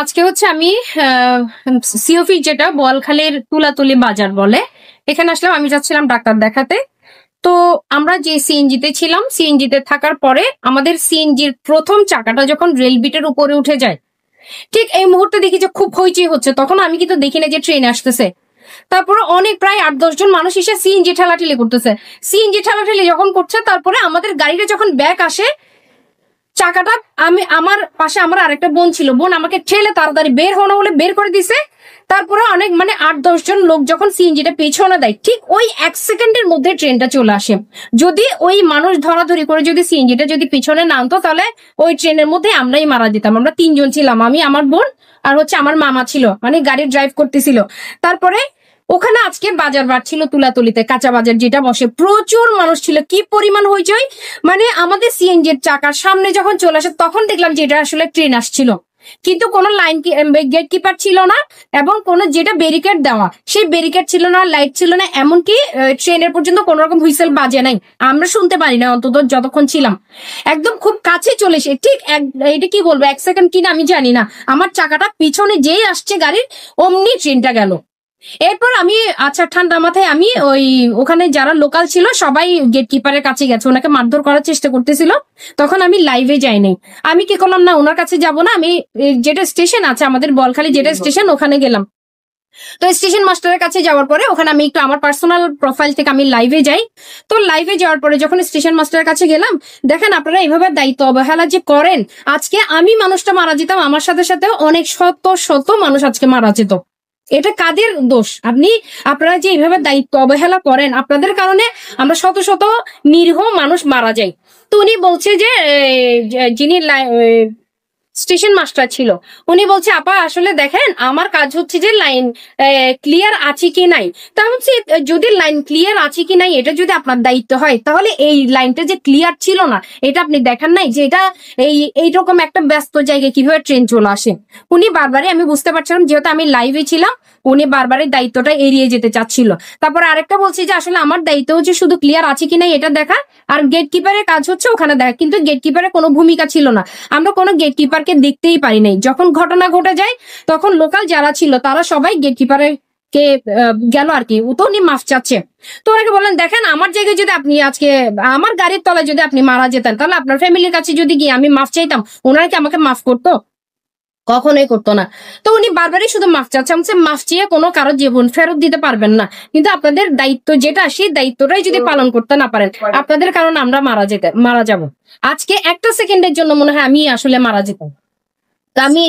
আজকে হচ্ছে আমি সিওফি যেটা বোয়ালখালীর তুলাতলি বাজার বলে, এখানে আসলাম। আমি যাচ্ছিলাম ডাক্তার দেখাতে। তো আমরা যে সিএনজিতে ছিলাম, সিএনজিতে থাকার পরে আমাদের সিএনজির প্রথম চাকাটা যখন রেল বিটের উপরে উঠে যায়, ঠিক এই মুহূর্তে দেখি যে খুব হইচই হচ্ছে। তখন আমি কিন্তু দেখি না যে ট্রেন আসতেছে। তারপরে অনেক প্রায় 8-10 জন মানুষ এসে সিএনজি ঠেলাঠেলি করতেছে। সিএনজি ঠেলাঠেলি যখন করছে, তারপরে আমাদের গাড়িটা যখন ব্যাক আসে, চাকাটা আমার পাশে আমার আরেকটা বোন ছিল, বোন আমাকে ঠেলে তাড়াতাড়ি বের হওয়া বলে বের করে দিছে। তারপরে অনেক 8-10 জন লোক যখন সিএনজিটা পেছনে দেয়, ঠিক ওই 1 সেকেন্ডের মধ্যে ট্রেনটা চলে আসে। যদি ওই মানুষ ধরাধরি করে যদি সিএনজিটা যদি পিছনে না আনতো, তাহলে ওই ট্রেনের মধ্যে আমরাই মারা যেতাম। আমরা 3 জন ছিলাম, আমি, আমার বোন আর হচ্ছে আমার মামা ছিল, গাড়ি ড্রাইভ করতেছিল। তারপরে ওখানে আজকে বাজার বার ছিল তুলাতলিতে, কাঁচা বাজার যেটা বসে, প্রচুর মানুষ ছিল। কি পরিমাণ হইচই! আমাদের সিএনজির চাকার সামনে যখন চলে আসে, তখন দেখলাম যে এটা আসলে ট্রেন আসছিল। কিন্তু কোনো লাইন গেট কিপার ছিল না, এবং কোনো যেটা ব্যারিকেড দেওয়া সেই ব্যারিকেড ছিল না, লাইট ছিল না, এমনকি ট্রেনের পর্যন্ত কোনো রকম হুইসেল বাজে নাই। আমরা শুনতে পারি না অন্তত যতক্ষণ ছিলাম। একদম খুব কাছে চলে এসে ঠিক এটা কি বলবো, 1 সেকেন্ড কিনা আমি জানি না, আমার চাকাটা পিছনে যেই আসছে গাড়ির, অমনি ট্রেনটা গেল। এরপর আমি, আচ্ছা ঠান্ডা মাথায় আমি ওখানে যারা লোকাল ছিল সবাই গেট কিপারের কাছে গেছে, ওনাকে মারধর করার চেষ্টা করতেছিল। তখন আমি লাইভে যাইনি। আমি কি করলাম, না ওনার কাছে যাব না, আমি যেটা স্টেশন আছে আমাদের বলখালি যেটা স্টেশন, ওখানে গেলাম। তো স্টেশন মাস্টারের কাছে যাওয়ার পরে ওখানে আমি একটু আমার পার্সোনাল প্রোফাইল থেকে আমি লাইভে যাই। তো লাইভে যাওয়ার পরে যখন স্টেশন মাস্টারের কাছে গেলাম, দেখেন আপনারা এইভাবে দায়িত্ব অবহেলা যে করেন, আজকে আমি মানুষটা মারা যেতাম, আমার সাথে সাথে অনেক শত শত মানুষ আজকে মারা যেত। এটা কাদের দোষ? আপনারা যে এইভাবে দায়িত্ব অবহেলা করেন, আপনাদের কারণে আমরা শত শত নিরীহ মানুষ মারা যাই। তো উনি বলছে যে যিনি স্টেশন মাস্টার ছিল, উনি বলছে, আপা আসলে দেখেন আমার কাজ হচ্ছে যে লাইন ক্লিয়ার আছে কি নাই। তা হচ্ছে যদি লাইন ক্লিয়ার আছে কি নাই এটা যদি আপনার দায়িত্ব হয়, তাহলে এই লাইনটা যে ক্লিয়ার ছিল না এটা আপনি দেখেন নাই যে এটা এইরকম একটা ব্যস্ত জায়গায় কিভাবে ট্রেন চলে আসে। উনি বারবারই, আমি বুঝতে পারছিলাম যেহেতু আমি লাইভে ছিলাম, উনি বারবারই দায়িত্বটা এড়িয়ে যেতে চাচ্ছিল। তারপর আরেকটা বলছি যে আসলে আমার দায়িত্ব হচ্ছে শুধু ক্লিয়ার আছে কিনা এটা দেখা, আর গেট কিপারের কাজ হচ্ছে ওখানে দেখা। কিন্তু গেট কিপারের কোনো ভূমিকা ছিল না, আমরা কোনো গেট কিপারকে দেখতেই পারি নাই। যখন ঘটনা ঘটে যায়, তখন লোকাল যারা ছিল তারা সবাই গেট কিপারের কে গেল আর কি। তো উনি মাফ চাচ্ছে। তো ওনাকে বললেন, দেখেন আমার জায়গায় যদি আপনি আজকে আমার গাড়ির তলায় যদি আপনি মারা যেতেন, তাহলে আপনার ফ্যামিলির কাছে যদি গিয়ে আমি মাফ চাইতাম, ওনারা কি আমাকে মাফ করতো? কখনোই করতো না। তো উনি বারবারই শুধু মাফ চাচ্ছে। আমি মাফ চেয়ে কোনো কারো জীবন ফেরত দিতে পারবেন না, কিন্তু আপনাদের দায়িত্ব যেটা, সেই দায়িত্বটাই যদি পালন করতে না পারেন, আপনাদের কারণে আমরা মারা যাব। আজকে 1 সেকেন্ডের জন্য মনে হয় আমি আসলে মারা যেতাম। তা আমি